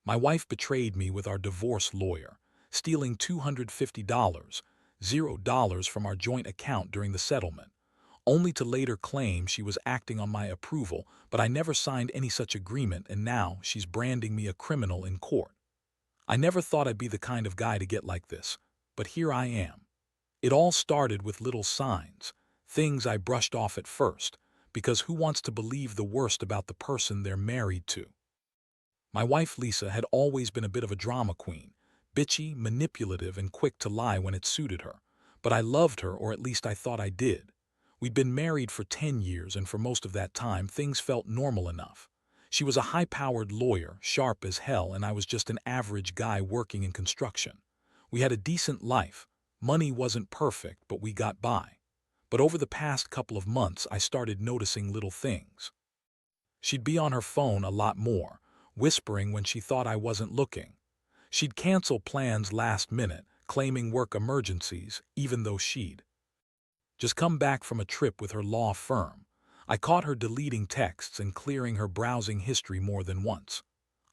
My wife betrayed me with our divorce lawyer, stealing $250, $0 from our joint account during the settlement, only to later claim she was acting on my approval, but I never signed any such agreement and now she's branding me a criminal in court. I never thought I'd be the kind of guy to get like this, but here I am. It all started with little signs, things I brushed off at first, because who wants to believe the worst about the person they're married to? My wife Lisa had always been a bit of a drama queen, bitchy, manipulative, and quick to lie when it suited her. But I loved her, or at least I thought I did. We'd been married for 10 years, and for most of that time, things felt normal enough. She was a high-powered lawyer, sharp as hell, and I was just an average guy working in construction. We had a decent life. Money wasn't perfect, but we got by. But over the past couple of months, I started noticing little things. She'd be on her phone a lot more, whispering when she thought I wasn't looking. She'd cancel plans last minute, claiming work emergencies, even though she'd just come back from a trip with her law firm. I caught her deleting texts and clearing her browsing history more than once.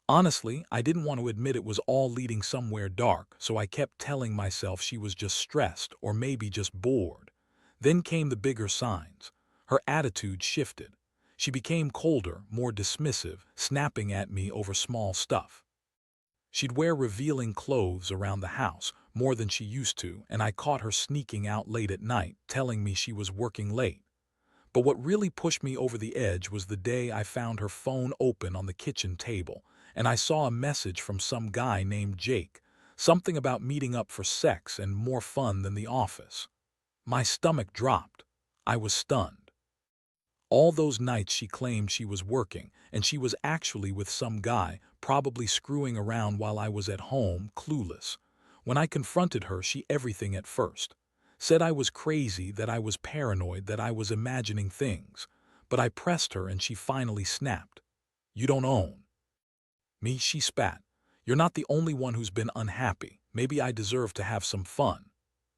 Honestly, I didn't want to admit it was all leading somewhere dark, so I kept telling myself she was just stressed or maybe just bored. Then came the bigger signs. Her attitude shifted. She became colder, more dismissive, snapping at me over small stuff. She'd wear revealing clothes around the house, more than she used to, and I caught her sneaking out late at night, telling me she was working late. But what really pushed me over the edge was the day I found her phone open on the kitchen table, and I saw a message from some guy named Jake, something about meeting up for sex and more fun than the office. My stomach dropped. I was stunned. All those nights she claimed she was working, and she was actually with some guy, probably screwing around while I was at home, clueless. When I confronted her, she everything at first. Said I was crazy, that I was paranoid, that I was imagining things. But I pressed her and she finally snapped. "You don't own me," she spat. "You're not the only one who's been unhappy. Maybe I deserve to have some fun."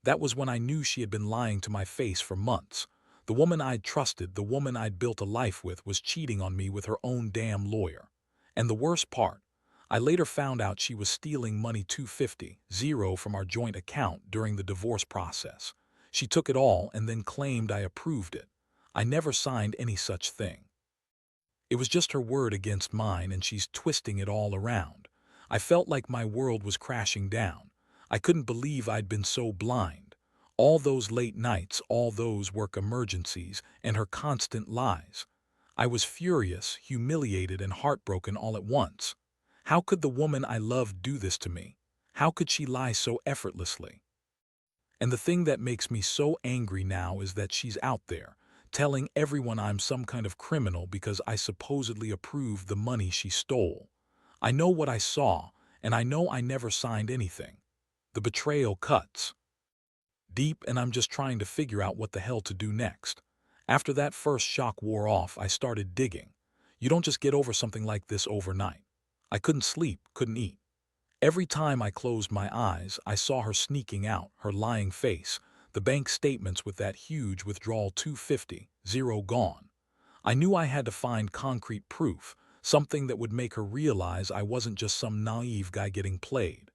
That was when I knew she had been lying to my face for months. The woman I'd trusted, the woman I'd built a life with, was cheating on me with her own damn lawyer. And the worst part, I later found out she was stealing money, $250 from our joint account during the divorce process. She took it all and then claimed I approved it. I never signed any such thing. It was just her word against mine, and she's twisting it all around. I felt like my world was crashing down. I couldn't believe I'd been so blind. All those late nights, all those work emergencies, and her constant lies. I was furious, humiliated, and heartbroken all at once. How could the woman I loved do this to me? How could she lie so effortlessly? And the thing that makes me so angry now is that she's out there, telling everyone I'm some kind of criminal because I supposedly approved the money she stole. I know what I saw, and I know I never signed anything. The betrayal cuts deep, and I'm just trying to figure out what the hell to do next. After that first shock wore off, I started digging. You don't just get over something like this overnight. I couldn't sleep, couldn't eat. Every time I closed my eyes, I saw her sneaking out, her lying face, the bank statements with that huge withdrawal, $250 gone. I knew I had to find concrete proof, something that would make her realize I wasn't just some naive guy getting played.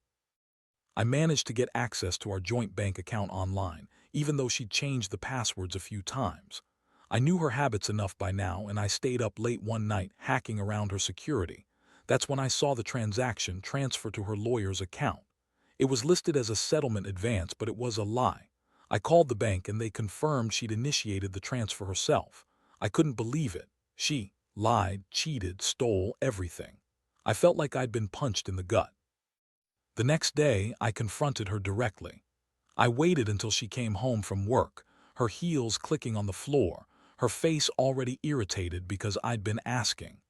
I managed to get access to our joint bank account online, even though she'd changed the passwords a few times. I knew her habits enough by now, and I stayed up late one night hacking around her security. That's when I saw the transaction transfer to her lawyer's account. It was listed as a settlement advance, but it was a lie. I called the bank and they confirmed she'd initiated the transfer herself. I couldn't believe it. She lied, cheated, stole everything. I felt like I'd been punched in the gut. The next day, I confronted her directly. I waited until she came home from work, her heels clicking on the floor, her face already irritated because I'd been asking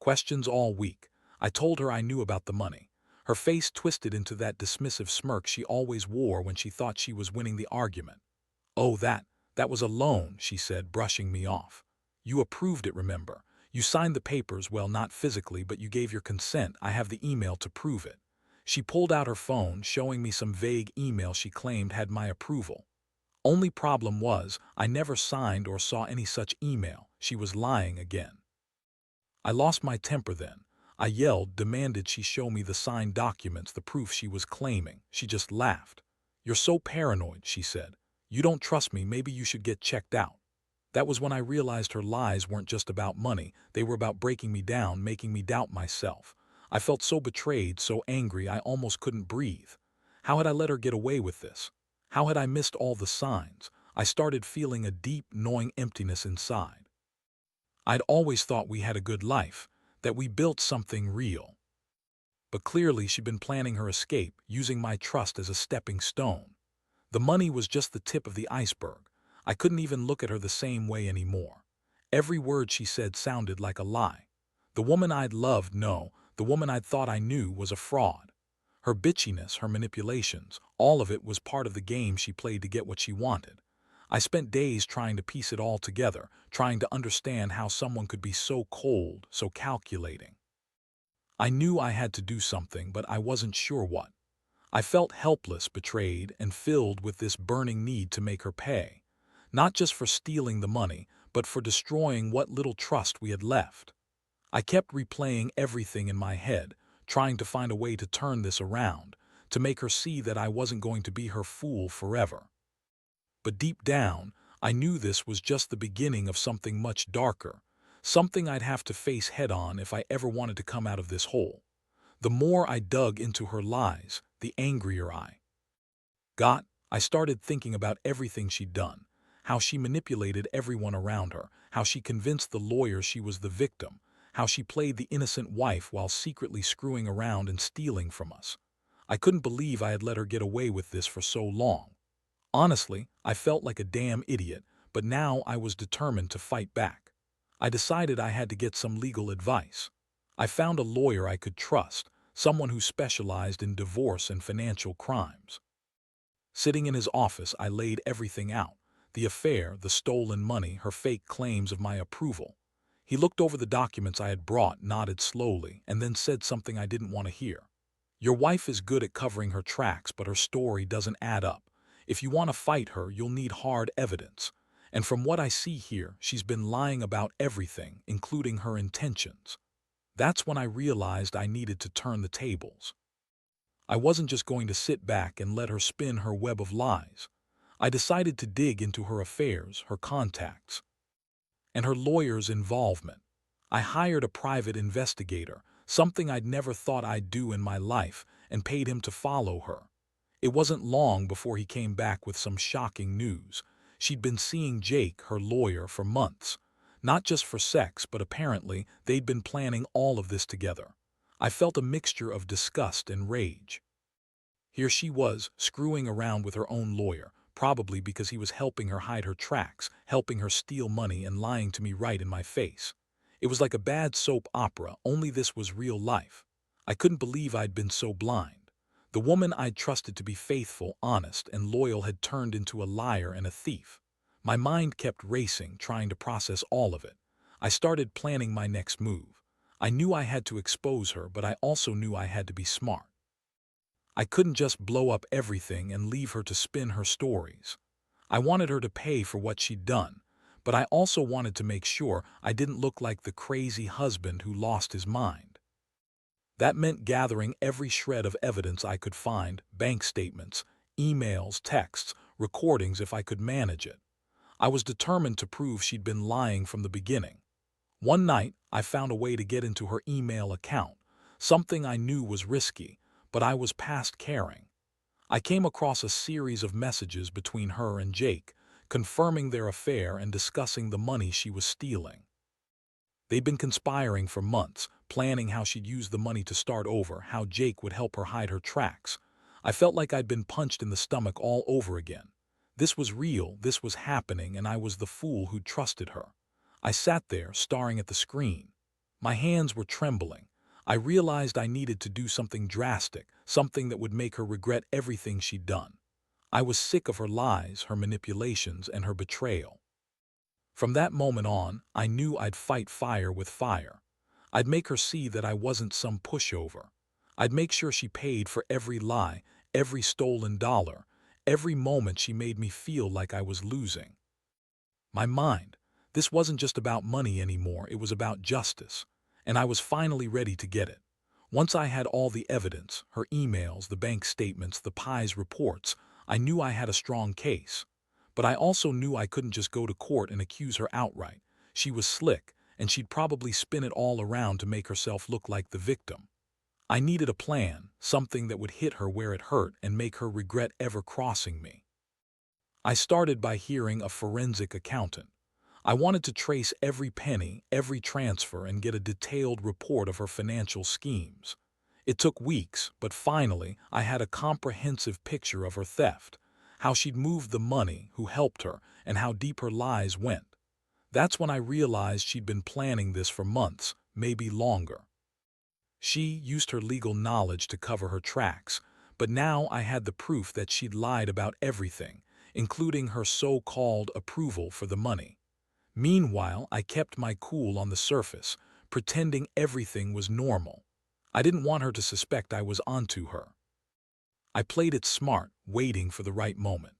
questions all week. I told her I knew about the money. Her face twisted into that dismissive smirk she always wore when she thought she was winning the argument. "Oh, that was a loan," she said, brushing me off. "You approved it, remember? You signed the papers, well, not physically, but you gave your consent. I have the email to prove it." She pulled out her phone, showing me some vague email she claimed had my approval. Only problem was, I never signed or saw any such email. She was lying again. I lost my temper then. I yelled, demanded she show me the signed documents, the proof she was claiming. She just laughed. "You're so paranoid," she said. "You don't trust me, maybe you should get checked out." That was when I realized her lies weren't just about money, they were about breaking me down, making me doubt myself. I felt so betrayed, so angry, I almost couldn't breathe. How had I let her get away with this? How had I missed all the signs? I started feeling a deep, gnawing emptiness inside. I'd always thought we had a good life, that we built something real. But clearly she'd been planning her escape, using my trust as a stepping stone. The money was just the tip of the iceberg. I couldn't even look at her the same way anymore. Every word she said sounded like a lie. The woman I'd loved, no, the woman I'd thought I knew was a fraud. Her bitchiness, her manipulations, all of it was part of the game she played to get what she wanted. I spent days trying to piece it all together, trying to understand how someone could be so cold, so calculating. I knew I had to do something, but I wasn't sure what. I felt helpless, betrayed, and filled with this burning need to make her pay. Not just for stealing the money, but for destroying what little trust we had left. I kept replaying everything in my head, trying to find a way to turn this around, to make her see that I wasn't going to be her fool forever. But deep down, I knew this was just the beginning of something much darker, something I'd have to face head-on if I ever wanted to come out of this hole. The more I dug into her lies, the angrier I got. I started thinking about everything she'd done, how she manipulated everyone around her, how she convinced the lawyer she was the victim, how she played the innocent wife while secretly screwing around and stealing from us. I couldn't believe I had let her get away with this for so long. Honestly, I felt like a damn idiot, but now I was determined to fight back. I decided I had to get some legal advice. I found a lawyer I could trust, someone who specialized in divorce and financial crimes. Sitting in his office, I laid everything out: the affair, the stolen money, her fake claims of my approval. He looked over the documents I had brought, nodded slowly, and then said something I didn't want to hear. "Your wife is good at covering her tracks, but her story doesn't add up. If you want to fight her, you'll need hard evidence. And from what I see here, she's been lying about everything, including her intentions." That's when I realized I needed to turn the tables. I wasn't just going to sit back and let her spin her web of lies. I decided to dig into her affairs, her contacts, and her lawyer's involvement. I hired a private investigator, something I'd never thought I'd do in my life, and paid him to follow her. It wasn't long before he came back with some shocking news. She'd been seeing Jake, her lawyer, for months. Not just for sex, but apparently they'd been planning all of this together. I felt a mixture of disgust and rage. Here she was, screwing around with her own lawyer, probably because he was helping her hide her tracks, helping her steal money and lying to me right in my face. It was like a bad soap opera, only this was real life. I couldn't believe I'd been so blind. The woman I'd trusted to be faithful, honest, and loyal had turned into a liar and a thief. My mind kept racing, trying to process all of it. I started planning my next move. I knew I had to expose her, but I also knew I had to be smart. I couldn't just blow up everything and leave her to spin her stories. I wanted her to pay for what she'd done, but I also wanted to make sure I didn't look like the crazy husband who lost his mind. That meant gathering every shred of evidence I could find: bank statements, emails, texts, recordings if I could manage it. I was determined to prove she'd been lying from the beginning. One night, I found a way to get into her email account, something I knew was risky, but I was past caring. I came across a series of messages between her and Jake, confirming their affair and discussing the money she was stealing. They'd been conspiring for months, planning how she'd use the money to start over, how Jake would help her hide her tracks. I felt like I'd been punched in the stomach all over again. This was real, this was happening, and I was the fool who'd trusted her. I sat there, staring at the screen. My hands were trembling. I realized I needed to do something drastic, something that would make her regret everything she'd done. I was sick of her lies, her manipulations, and her betrayal. From that moment on, I knew I'd fight fire with fire. I'd make her see that I wasn't some pushover. I'd make sure she paid for every lie, every stolen dollar, every moment she made me feel like I was losing. My mind. This wasn't just about money anymore, it was about justice. and I was finally ready to get it. Once I had all the evidence, her emails, the bank statements, the PI's reports, I knew I had a strong case. But I also knew I couldn't just go to court and accuse her outright. She was slick, and she'd probably spin it all around to make herself look like the victim. I needed a plan, something that would hit her where it hurt and make her regret ever crossing me. I started by hiring a forensic accountant. I wanted to trace every penny, every transfer, and get a detailed report of her financial schemes. It took weeks, but finally, I had a comprehensive picture of her theft, how she'd moved the money, who helped her, and how deep her lies went. That's when I realized she'd been planning this for months, maybe longer. She used her legal knowledge to cover her tracks, but now I had the proof that she'd lied about everything, including her so-called approval for the money. Meanwhile, I kept my cool on the surface, pretending everything was normal. I didn't want her to suspect I was onto her. I played it smart, waiting for the right moment.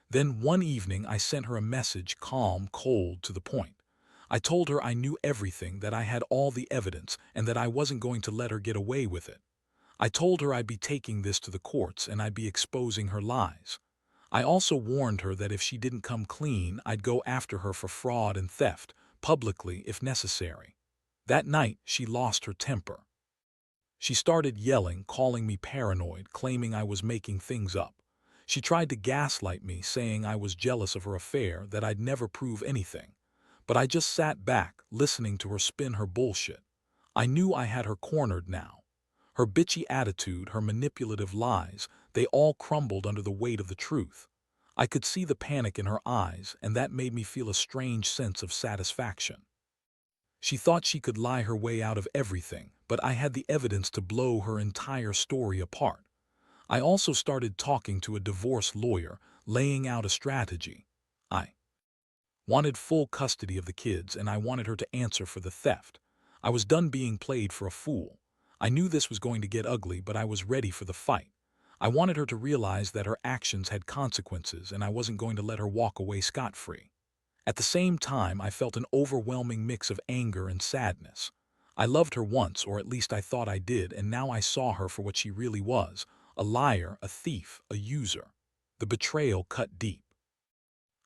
Then one evening I sent her a message, calm, cold, to the point. I told her I knew everything, that I had all the evidence, and that I wasn't going to let her get away with it. I told her I'd be taking this to the courts and I'd be exposing her lies. I also warned her that if she didn't come clean, I'd go after her for fraud and theft, publicly if necessary. That night, she lost her temper. She started yelling, calling me paranoid, claiming I was making things up. She tried to gaslight me, saying I was jealous of her affair, that I'd never prove anything. But I just sat back, listening to her spin her bullshit. I knew I had her cornered now. Her bitchy attitude, her manipulative lies, they all crumbled under the weight of the truth. I could see the panic in her eyes, and that made me feel a strange sense of satisfaction. She thought she could lie her way out of everything, but I had the evidence to blow her entire story apart. I also started talking to a divorce lawyer, laying out a strategy. I wanted full custody of the kids, and I wanted her to answer for the theft. I was done being played for a fool. I knew this was going to get ugly, but I was ready for the fight. I wanted her to realize that her actions had consequences, and I wasn't going to let her walk away scot-free. At the same time, I felt an overwhelming mix of anger and sadness. I loved her once, or at least I thought I did, and now I saw her for what she really was: a liar, a thief, a user. The betrayal cut deep.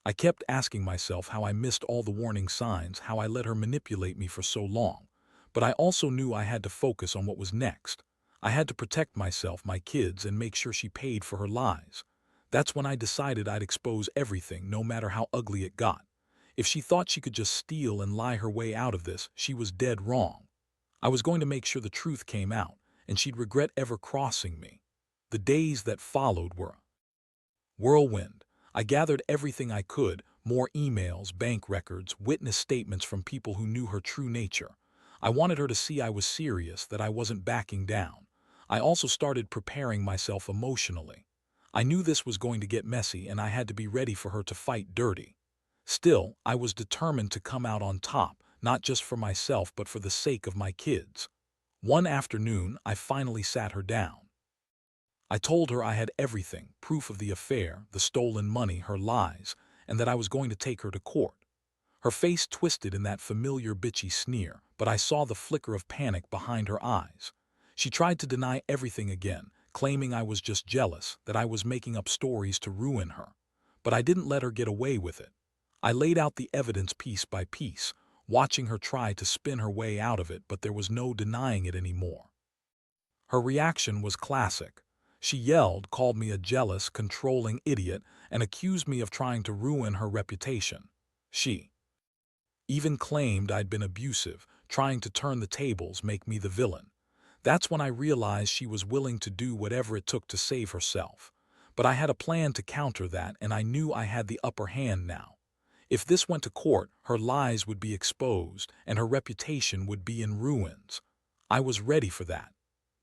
I kept asking myself how I missed all the warning signs, how I let her manipulate me for so long. But I also knew I had to focus on what was next. I had to protect myself, my kids, and make sure she paid for her lies. That's when I decided I'd expose everything, no matter how ugly it got. If she thought she could just steal and lie her way out of this, she was dead wrong. I was going to make sure the truth came out, and she'd regret ever crossing me. The days that followed were whirlwind. I gathered everything I could: more emails, bank records, witness statements from people who knew her true nature. I wanted her to see I was serious, that I wasn't backing down. I also started preparing myself emotionally. I knew this was going to get messy, and I had to be ready for her to fight dirty. Still, I was determined to come out on top, not just for myself but for the sake of my kids. One afternoon, I finally sat her down. I told her I had everything: proof of the affair, the stolen money, her lies, and that I was going to take her to court. Her face twisted in that familiar bitchy sneer, but I saw the flicker of panic behind her eyes. She tried to deny everything again, claiming I was just jealous, that I was making up stories to ruin her. But I didn't let her get away with it. I laid out the evidence piece by piece, watching her try to spin her way out of it, but there was no denying it anymore. Her reaction was classic. She yelled, called me a jealous, controlling idiot, and accused me of trying to ruin her reputation. She even claimed I'd been abusive, trying to turn the tables, make me the villain. That's when I realized she was willing to do whatever it took to save herself. But I had a plan to counter that, and I knew I had the upper hand now. If this went to court, her lies would be exposed, and her reputation would be in ruins. I was ready for that.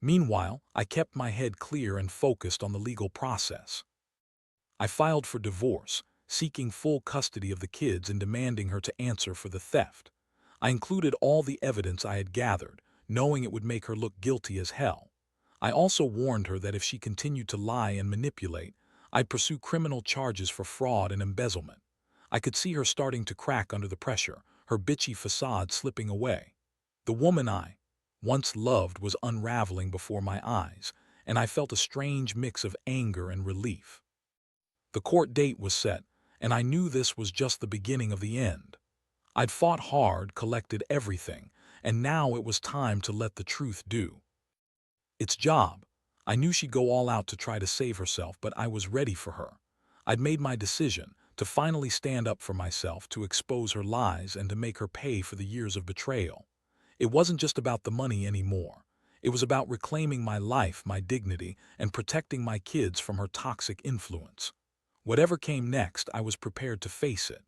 Meanwhile, I kept my head clear and focused on the legal process. I filed for divorce, seeking full custody of the kids and demanding her to answer for the theft. I included all the evidence I had gathered, knowing it would make her look guilty as hell. I also warned her that if she continued to lie and manipulate, I'd pursue criminal charges for fraud and embezzlement. I could see her starting to crack under the pressure, her bitchy facade slipping away. The woman I once loved, was unraveling before my eyes, and I felt a strange mix of anger and relief. The court date was set, and I knew this was just the beginning of the end. I'd fought hard, collected everything, and now it was time to let the truth do its job. I knew she'd go all out to try to save herself, but I was ready for her. I'd made my decision to finally stand up for myself, to expose her lies, and to make her pay for the years of betrayal. It wasn't just about the money anymore. It was about reclaiming my life, my dignity, and protecting my kids from her toxic influence. Whatever came next, I was prepared to face it.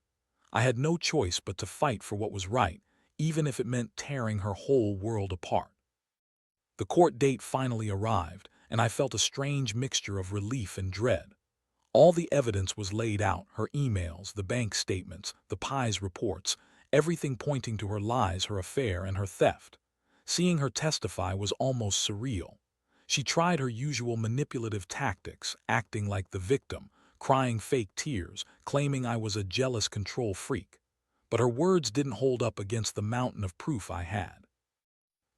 I had no choice but to fight for what was right, even if it meant tearing her whole world apart. The court date finally arrived, and I felt a strange mixture of relief and dread. All the evidence was laid out: her emails, the bank statements, the PI's reports, everything pointing to her lies, her affair, and her theft. Seeing her testify was almost surreal. She tried her usual manipulative tactics, acting like the victim, crying fake tears, claiming I was a jealous control freak. But her words didn't hold up against the mountain of proof I had.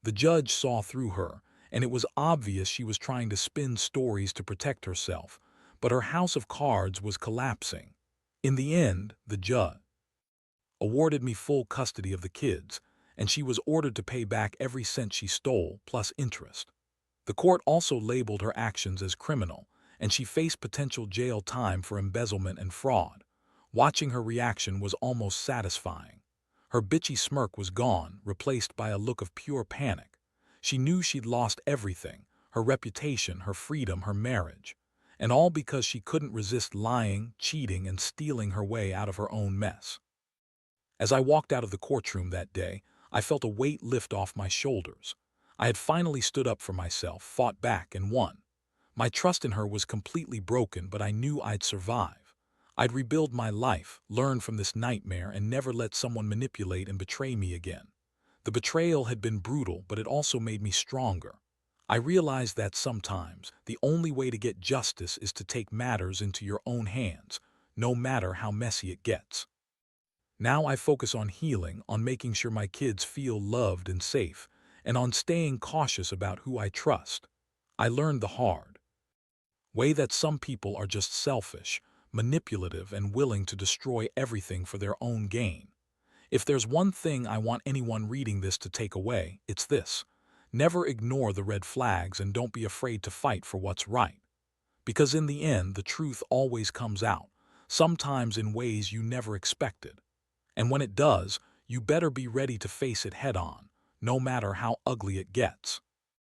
The judge saw through her, and it was obvious she was trying to spin stories to protect herself, but her house of cards was collapsing. In the end, the judge awarded me full custody of the kids, and she was ordered to pay back every cent she stole, plus interest. The court also labeled her actions as criminal, and she faced potential jail time for embezzlement and fraud. Watching her reaction was almost satisfying. Her bitchy smirk was gone, replaced by a look of pure panic. She knew she'd lost everything: her reputation, her freedom, her marriage. And all because she couldn't resist lying, cheating, and stealing her way out of her own mess. As I walked out of the courtroom that day, I felt a weight lift off my shoulders. I had finally stood up for myself, fought back, and won. My trust in her was completely broken, but I knew I'd survive. I'd rebuild my life, learn from this nightmare, and never let someone manipulate and betray me again. The betrayal had been brutal, but it also made me stronger. I realized that sometimes the only way to get justice is to take matters into your own hands, no matter how messy it gets. Now I focus on healing, on making sure my kids feel loved and safe, and on staying cautious about who I trust. I learned the hard way that some people are just selfish, manipulative, and willing to destroy everything for their own gain. If there's one thing I want anyone reading this to take away, it's this: never ignore the red flags, and don't be afraid to fight for what's right. Because in the end, the truth always comes out, sometimes in ways you never expected. And when it does, you better be ready to face it head on, no matter how ugly it gets.